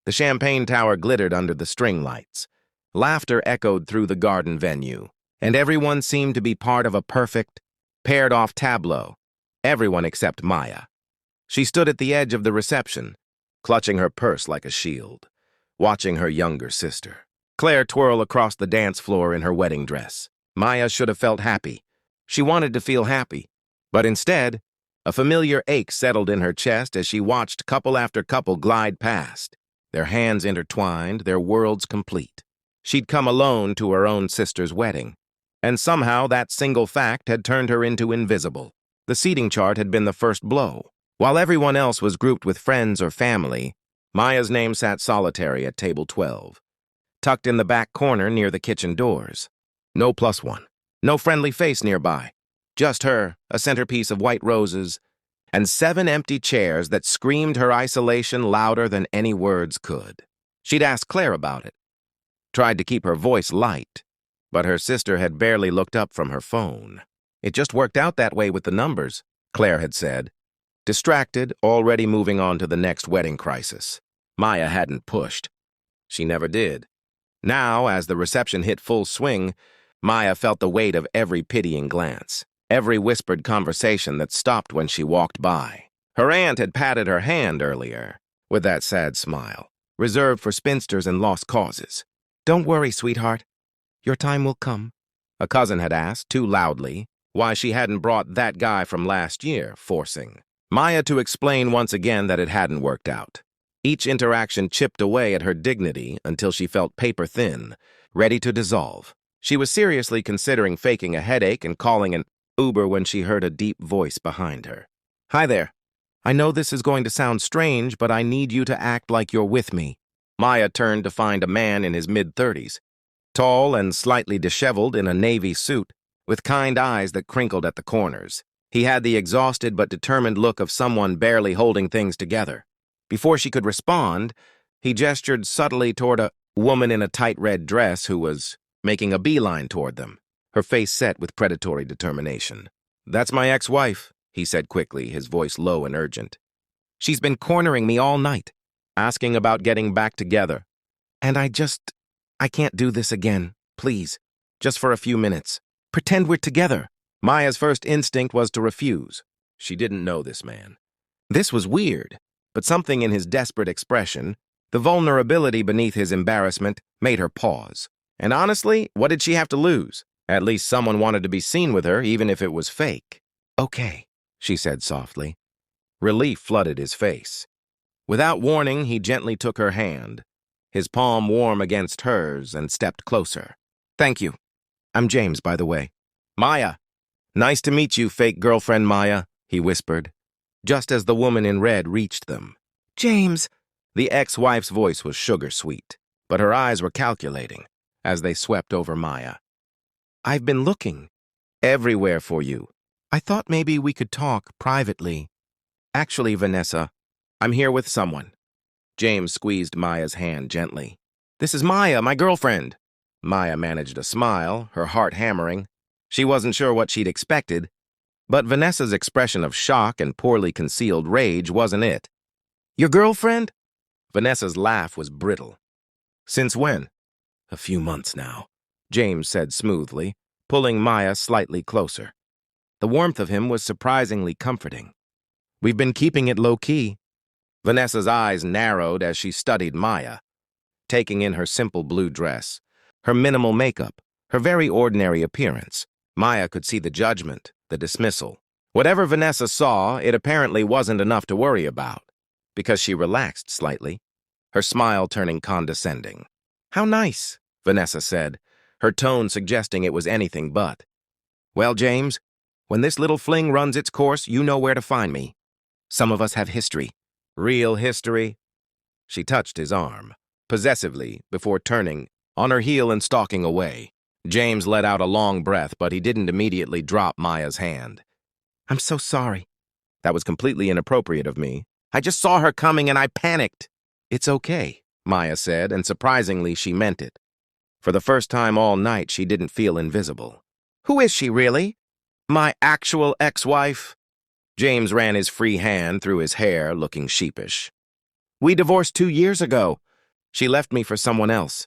The champagne tower glittered under the string lights. Laughter echoed through the garden venue, and everyone seemed to be part of a perfect, paired-off tableau. Everyone except Maya. She stood at the edge of the reception, clutching her purse like a shield, watching her younger sister, Claire, twirl across the dance floor in her wedding dress. Maya should have felt happy. She wanted to feel happy, but instead, a familiar ache settled in her chest as she watched couple after couple glide past, their hands intertwined, their worlds complete. She'd come alone to her own sister's wedding, and somehow that single fact had turned her into invisible. The seating chart had been the first blow. While everyone else was grouped with friends or family, Maya's name sat solitary at table 12, tucked in the back corner near the kitchen doors. No +1, no friendly face nearby. Just her, a centerpiece of white roses, and 7 empty chairs that screamed her isolation louder than any words could. She'd asked Claire about it, tried to keep her voice light, but her sister had barely looked up from her phone. It just worked out that way with the numbers, Claire had said. Distracted, already moving on to the next wedding crisis. Maya hadn't pushed. She never did. Now, as the reception hit full swing, Maya felt the weight of every pitying glance, every whispered conversation that stopped when she walked by. Her aunt had patted her hand earlier, with that sad smile, reserved for spinsters and lost causes. "Don't worry, sweetheart. Your time will come," a cousin had asked, too loudly, why she hadn't brought that guy from last year, forcing Maya to explain once again that it hadn't worked out. Each interaction chipped away at her dignity until she felt paper thin, ready to dissolve. She was seriously considering faking a headache and calling an Uber when she heard a deep voice behind her. "Hi there. I know this is going to sound strange, but I need you to act like you're with me." Maya turned to find a man in his mid-30s, tall and slightly disheveled in a navy suit, with kind eyes that crinkled at the corners. He had the exhausted but determined look of someone barely holding things together. Before she could respond, he gestured subtly toward a woman in a tight red dress who was making a beeline toward them, her face set with predatory determination. "That's my ex-wife," he said quickly, his voice low and urgent. "She's been cornering me all night, asking about getting back together. And I can't do this again. Please, just for a few minutes. Pretend we're together." Maya's first instinct was to refuse. She didn't know this man. This was weird, but something in his desperate expression, the vulnerability beneath his embarrassment, made her pause. And honestly, what did she have to lose? At least someone wanted to be seen with her, even if it was fake. "Okay," she said softly. Relief flooded his face. Without warning, he gently took her hand, his palm warm against hers, and stepped closer. "Thank you. I'm James, by the way." "Maya. Nice to meet you, fake girlfriend Maya," he whispered, just as the woman in red reached them. "James." The ex-wife's voice was sugar-sweet, but her eyes were calculating as they swept over Maya. "I've been looking everywhere for you. I thought maybe we could talk privately. Actually, Vanessa, I'm here with someone." James squeezed Maya's hand gently. "This is Maya, my girlfriend." Maya managed a smile, her heart hammering. She wasn't sure what she'd expected, but Vanessa's expression of shock and poorly concealed rage wasn't it. "Your girlfriend?" Vanessa's laugh was brittle. "Since when?" "A few months now," James said smoothly, pulling Maya slightly closer. The warmth of him was surprisingly comforting. "We've been keeping it low-key." Vanessa's eyes narrowed as she studied Maya, taking in her simple blue dress, her minimal makeup, her very ordinary appearance. Maya could see the judgment, the dismissal. Whatever Vanessa saw, it apparently wasn't enough to worry about, because she relaxed slightly, her smile turning condescending. "How nice," Vanessa said, her tone suggesting it was anything but. "Well, James, when this little fling runs its course, you know where to find me. Some of us have history." "Real history?" She touched his arm, possessively, before turning on her heel and stalking away. James let out a long breath, but he didn't immediately drop Maya's hand. "I'm so sorry. That was completely inappropriate of me. I just saw her coming and I panicked." "It's okay," Maya said, and surprisingly she meant it. For the first time all night, she didn't feel invisible. "Who is she, really?" "My actual ex-wife." James ran his free hand through his hair, looking sheepish. "We divorced 2 years ago. She left me for someone else.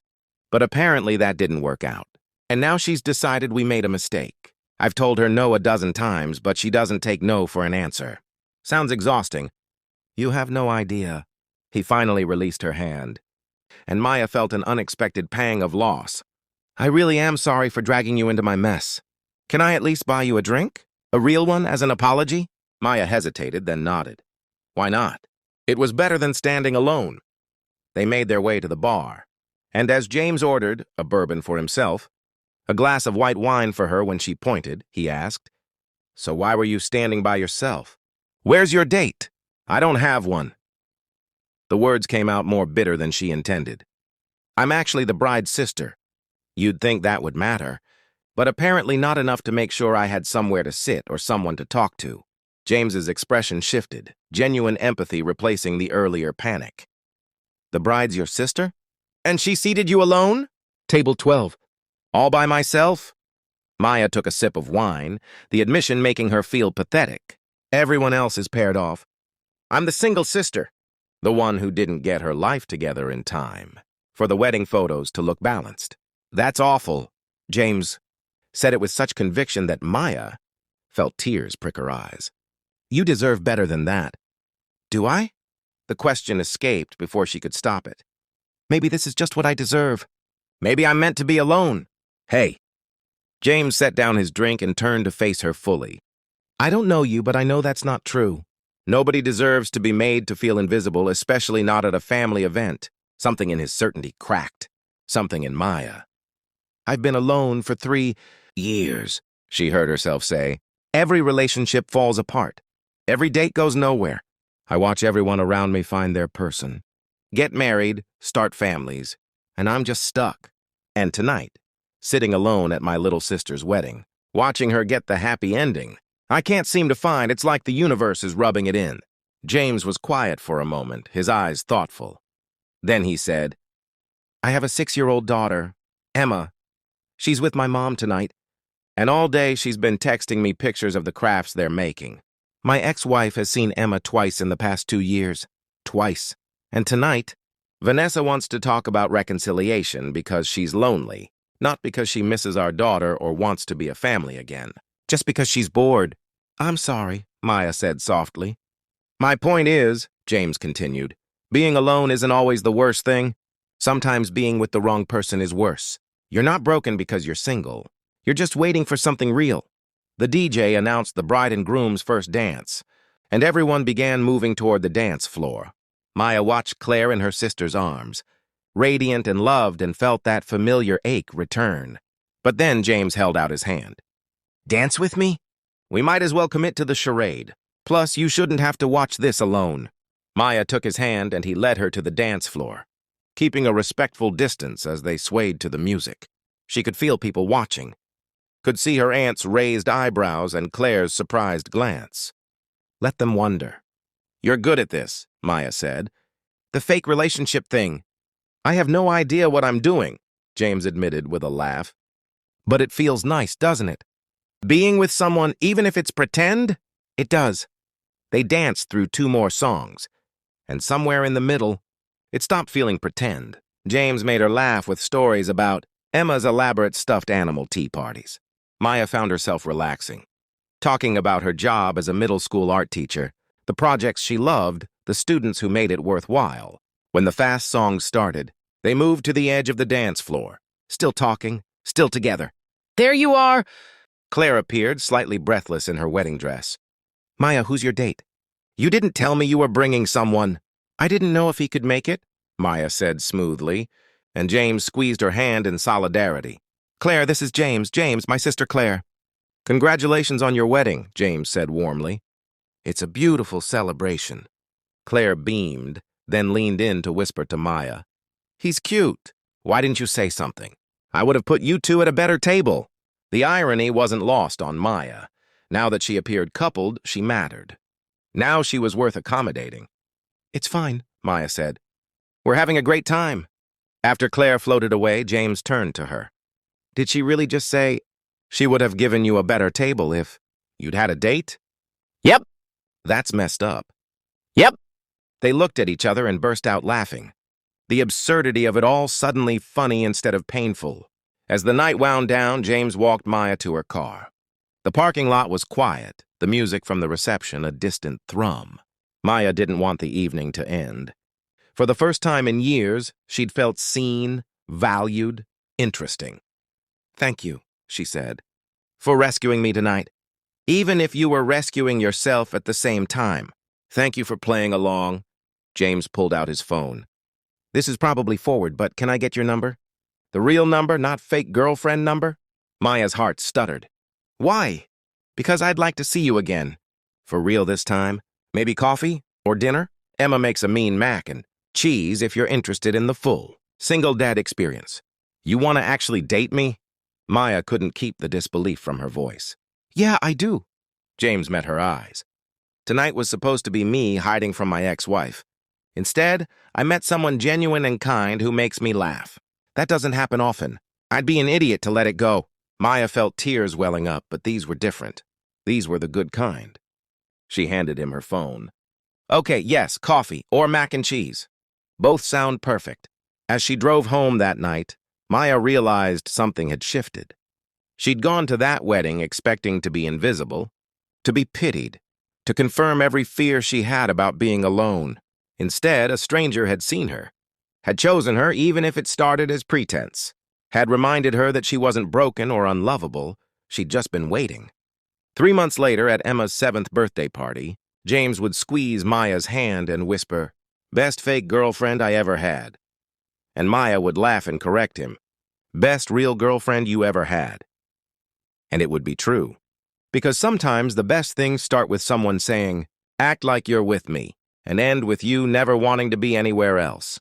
But apparently that didn't work out. And now she's decided we made a mistake. I've told her no a dozen times, but she doesn't take no for an answer. Sounds exhausting. You have no idea. He finally released her hand, and Maya felt an unexpected pang of loss. I really am sorry for dragging you into my mess. Can I at least buy you a drink? A real one as an apology? Maya hesitated, then nodded. Why not? It was better than standing alone. They made their way to the bar, and as James ordered a bourbon for himself, a glass of white wine for her when she pointed, he asked, So why were you standing by yourself? Where's your date? I don't have one. The words came out more bitter than she intended. I'm actually the bride's sister. You'd think that would matter, but apparently not enough to make sure I had somewhere to sit or someone to talk to. James's expression shifted, genuine empathy replacing the earlier panic. The bride's your sister? And she seated you alone? Table 12. All by myself? Maya took a sip of wine, the admission making her feel pathetic. Everyone else is paired off. I'm the single sister, the one who didn't get her life together in time for the wedding photos to look balanced. That's awful, James said it with such conviction that Maya felt tears prick her eyes. You deserve better than that. Do I? The question escaped before she could stop it. Maybe this is just what I deserve. Maybe I'm meant to be alone. Hey. James set down his drink and turned to face her fully. I don't know you, but I know that's not true. Nobody deserves to be made to feel invisible, especially not at a family event. Something in his certainty cracked. Something in Maya. I've been alone for 3 years, she heard herself say. Every relationship falls apart. Every date goes nowhere. I watch everyone around me find their person. Get married, start families, and I'm just stuck. And tonight, sitting alone at my little sister's wedding, watching her get the happy ending, I can't seem to find, it's like the universe is rubbing it in. James was quiet for a moment, his eyes thoughtful. Then he said, I have a 6-year-old daughter, Emma. She's with my mom tonight, and all day she's been texting me pictures of the crafts they're making. My ex-wife has seen Emma twice in the past 2 years. Twice. And tonight, Vanessa wants to talk about reconciliation because she's lonely, not because she misses our daughter or wants to be a family again. Just because she's bored. I'm sorry, Maya said softly. My point is, James continued, being alone isn't always the worst thing. Sometimes being with the wrong person is worse. You're not broken because you're single. You're just waiting for something real. The DJ announced the bride and groom's first dance, and everyone began moving toward the dance floor. Maya watched Claire in her sister's arms, radiant and loved, and felt that familiar ache return. But then James held out his hand. Dance with me? We might as well commit to the charade. Plus, you shouldn't have to watch this alone. Maya took his hand and he led her to the dance floor, keeping a respectful distance as they swayed to the music. She could feel people watching, could see her aunt's raised eyebrows and Claire's surprised glance. Let them wonder. You're good at this, Maya said. The fake relationship thing. I have no idea what I'm doing, James admitted with a laugh. But it feels nice, doesn't it? Being with someone, even if it's pretend, it does. They danced through 2 more songs, and somewhere in the middle, it stopped feeling pretend. James made her laugh with stories about Emma's elaborate stuffed animal tea parties. Maya found herself relaxing, talking about her job as a middle school art teacher, the projects she loved, the students who made it worthwhile. When the fast songs started, they moved to the edge of the dance floor, still talking, still together. There you are! Claire appeared, slightly breathless in her wedding dress. Maya, who's your date? You didn't tell me you were bringing someone. I didn't know if he could make it, Maya said smoothly, and James squeezed her hand in solidarity. Claire, this is James. James, my sister Claire. Congratulations on your wedding, James said warmly. It's a beautiful celebration. Claire beamed, then leaned in to whisper to Maya. He's cute. Why didn't you say something? I would have put you two at a better table. The irony wasn't lost on Maya. Now that she appeared coupled, she mattered. Now she was worth accommodating. It's fine, Maya said. We're having a great time. After Claire floated away, James turned to her. Did she really just say she would have given you a better table if you'd had a date? Yep. That's messed up. Yep. They looked at each other and burst out laughing. The absurdity of it all suddenly funny instead of painful. As the night wound down, James walked Maya to her car. The parking lot was quiet, the music from the reception a distant thrum. Maya didn't want the evening to end. For the first time in years, she'd felt seen, valued, interesting. "Thank you," she said, "for rescuing me tonight. Even if you were rescuing yourself at the same time. Thank you for playing along." James pulled out his phone. "This is probably forward, but can I get your number? The real number, not fake girlfriend number?" Maya's heart stuttered. "Why?" "Because I'd like to see you again. For real this time. Maybe coffee or dinner? Emma makes a mean mac and cheese if you're interested in the full single dad experience. You want to actually date me?" Maya couldn't keep the disbelief from her voice. "Yeah, I do." James met her eyes. "Tonight was supposed to be me hiding from my ex-wife. Instead, I met someone genuine and kind who makes me laugh. That doesn't happen often. I'd be an idiot to let it go." Maya felt tears welling up, but these were different. These were the good kind. She handed him her phone. "Okay, yes, coffee or mac and cheese. Both sound perfect." As she drove home that night, Maya realized something had shifted. She'd gone to that wedding expecting to be invisible, to be pitied, to confirm every fear she had about being alone. Instead, a stranger had seen her, had chosen her even if it started as pretense, had reminded her that she wasn't broken or unlovable, she'd just been waiting. 3 months later, at Emma's 7th birthday party, James would squeeze Maya's hand and whisper, "Best fake girlfriend I ever had." And Maya would laugh and correct him, "Best real girlfriend you ever had." And it would be true. Because sometimes the best things start with someone saying, "Act like you're with me," and end with you never wanting to be anywhere else.